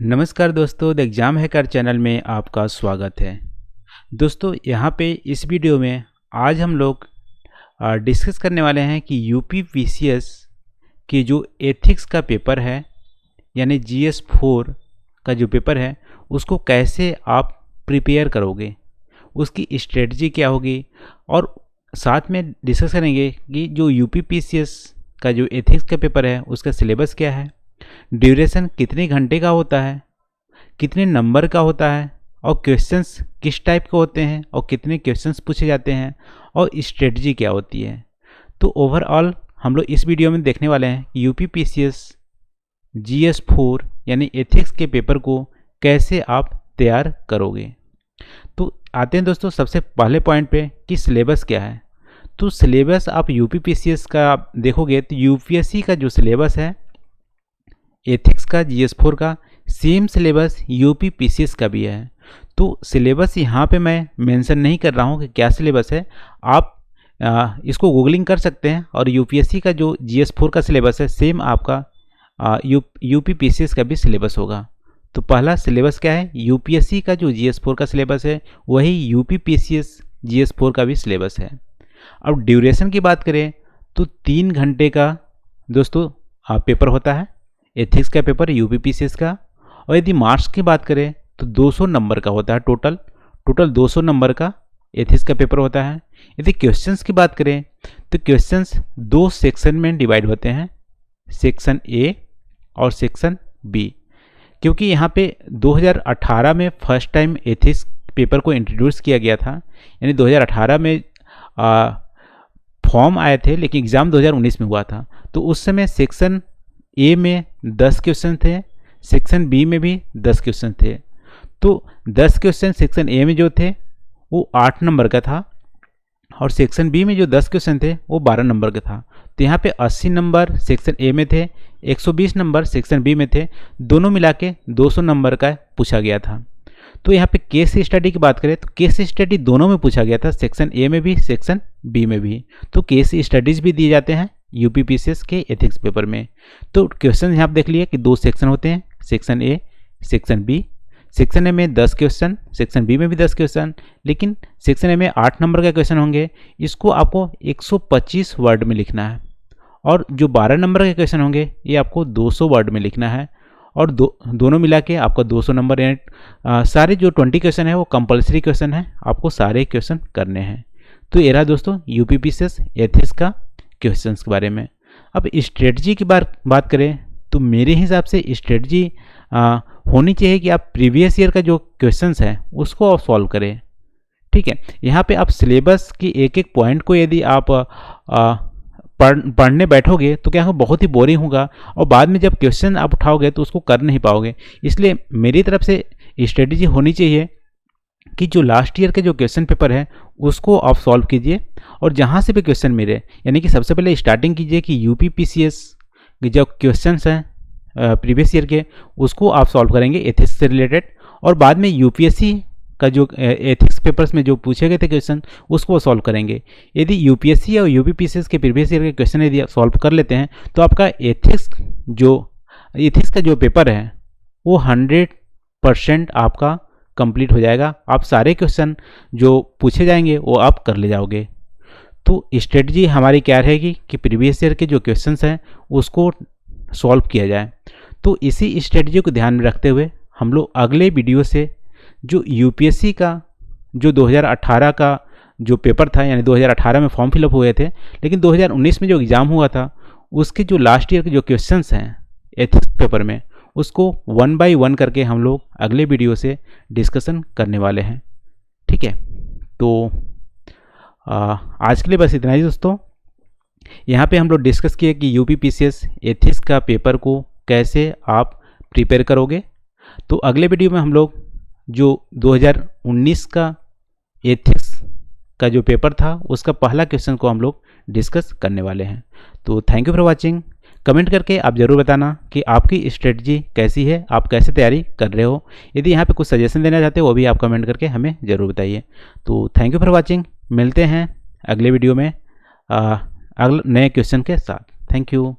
नमस्कार दोस्तों, the exam hacker channel में आपका स्वागत है। दोस्तों यहाँ पे इस वीडियो में आज हम लोग डिस्कस करने वाले हैं कि यूपी पीसीएस की जो एथिक्स का पेपर है यानी जीएस 4 का जो पेपर है उसको कैसे आप प्रिपेयर करोगे, उसकी स्ट्रेटजी क्या होगी और साथ में डिस्कस करेंगे कि जो यूपी पीसीएस का जो एथिक्स का पेपर है उसका सिलेबस क्या है, ड्यूरेशन कितने घंटे का होता है, कितने नंबर का होता है और क्वेश्चंस किस टाइप के होते हैं और कितने क्वेश्चंस पूछे जाते हैं और स्ट्रेटजी क्या होती है। तो ओवरऑल हम लोग इस वीडियो में देखने वाले हैं यूपी पीसीएस जीएस 4 यानी एथिक्स के पेपर को कैसे आप तैयार करोगे। तो आते हैं दोस्तों सबसे पहले पॉइंट पे कि सिलेबस क्या है। तो सिलेबस आप यूपी पीसीएस का देखोगे तो यूपीएससी का जो सिलेबस है एथिक्स का जीएस 4 का सेम सिलेबस यूपी पीसीएस का भी है। तो सिलेबस यहाँ पे मैं मेंशन नहीं कर रहा हूँ कि क्या सिलेबस है, आप इसको गूगलिंग कर सकते हैं और यूपीएससी का जो जीएस 4 का सिलेबस है सेम आपका यूपी पीसीएस का भी सिलेबस होगा। तो पहला सिलेबस क्या है, यूपीएससी का जो जीएस 4 का सिलेबस है वही यूपी पीसीएस जीएस 4 का भी सिलेबस है। अब ड्यूरेशन की बात करें तो 3 घंटे का दोस्तों पेपर होता है एथिक्स का पेपर यूपी पीसीएस का। और यदि मार्क्स की बात करें तो 200 नंबर का होता है, टोटल 200 नंबर का एथिक्स का पेपर होता है। यदि क्वेश्चंस की बात करें तो क्वेश्चंस 2 सेक्शन में डिवाइड होते हैं, सेक्शन ए और सेक्शन बी। क्योंकि यहाँ पे 2018 में फर्स्ट टाइम एथिक्स पेपर को इंट्रोड्यूस किया गया था, यानी 2018 में फॉर्म आए थे लेकिन एग्ज़ाम 2019 में हुआ था। तो उस समय सेक्शन ए में 10 क्वेश्चन थे, सेक्शन बी में भी 10 क्वेश्चन थे। तो 10 क्वेश्चन सेक्शन ए में जो थे वो 8 नंबर का था और सेक्शन बी में जो 10 क्वेश्चन थे वो 12 नंबर का था। तो यहाँ पे 80 नंबर सेक्शन ए में थे, 120 नंबर सेक्शन बी में थे, दोनों मिला के 200 नंबर का पूछा गया था। तो यहाँ पे केस स्टडी की बात करें तो केस स्टडी दोनों में पूछा गया था, सेक्शन ए में भी सेक्शन बी में भी। तो केस स्टडीज़ भी दिए जाते हैं यूपी पीसीएस के एथिक्स पेपर में। तो क्वेश्चन यहाँ आप देख लिए कि 2 सेक्शन होते हैं, section A section B. Section A में 10 क्वेश्चन, सेक्शन बी में भी 10 क्वेश्चन, लेकिन सेक्शन ए में 8 नंबर का क्वेश्चन होंगे। इसको आपको 125 वर्ड में लिखना है और जो 12 नंबर के क्वेश्चन होंगे ये आपको 200 वर्ड में लिखना है और दोनों मिला के आपका 200 नंबर। यानी सारे जो 20 क्वेश्चन है वो कंपलसरी क्वेश्चन है, आपको सारे क्वेश्चन करने हैं। तो ये रहा दोस्तों यूपी पीसीएस एथिक्स का क्वेश्चंस के बारे में। अब स्ट्रेटजी की बात करें तो मेरे हिसाब से स्ट्रेटजी होनी चाहिए कि आप प्रीवियस ईयर का जो क्वेश्चंस है उसको आप सॉल्व करें। ठीक है, यहाँ पे आप सिलेबस की एक एक पॉइंट को यदि आप पढ़ने बैठोगे तो क्या होगा, बहुत ही बोरिंग होगा और बाद में जब क्वेश्चन आप उठाओगे तो उसको कर नहीं पाओगे। इसलिए मेरी तरफ से स्ट्रेटजी होनी चाहिए कि जो लास्ट ईयर के जो क्वेश्चन पेपर है उसको आप सॉल्व कीजिए और जहाँ से भी क्वेश्चन मिले, यानी कि सबसे पहले स्टार्टिंग कीजिए कि यूपी पीसीएस के जो क्वेश्चंस हैं प्रीवियस ईयर के उसको आप सॉल्व करेंगे एथिक्स से रिलेटेड, और बाद में यूपीएससी का जो एथिक्स पेपर्स में जो पूछे गए थे क्वेश्चन उसको सॉल्व करेंगे। यदि यूपीएससी और यूपी पीसीएस के प्रीवियस ईयर के क्वेश्चन यदि आप सॉल्व कर लेते हैं तो आपका एथिक्स का जो पेपर है वो 100% आपका कंप्लीट हो जाएगा। आप सारे क्वेश्चन जो पूछे जाएंगे वो आप कर ले जाओगे। तो स्ट्रेटजी हमारी क्या रहेगी कि प्रीवियस ईयर के जो क्वेश्चंस हैं उसको सॉल्व किया जाए। तो इसी स्ट्रेटजी को ध्यान में रखते हुए हम लोग अगले वीडियो से जो यूपीएससी का जो 2018 का जो पेपर था, यानी 2018 में फॉर्म फिलअप हुए थे लेकिन 2019 में जो एग्ज़ाम हुआ था उसके जो लास्ट ईयर के जो क्वेश्चंस हैं एथिक्स पेपर में उसको 1 बाय 1 करके हम लोग अगले वीडियो से डिस्कशन करने वाले हैं। ठीक है, तो आज के लिए बस इतना ही दोस्तों। यहाँ पे हम लोग डिस्कस किए कि यूपी पीसीएस एथिक्स का पेपर को कैसे आप प्रिपेयर करोगे। तो अगले वीडियो में हम लोग जो 2019 का एथिक्स का जो पेपर था उसका पहला क्वेश्चन को हम लोग डिस्कस करने वाले हैं। तो thank you for watching. Comment करके आप ज़रूर बताना कि आपकी स्ट्रेटजी कैसी है, आप कैसे तैयारी कर रहे हो। यदि यहाँ पे कुछ सजेशन देना चाहते हो वो भी आप कमेंट करके हमें ज़रूर बताइए। तो थैंक यू फॉर वॉचिंग, मिलते हैं अगले वीडियो में अगले नए क्वेश्चन के साथ। Thank you.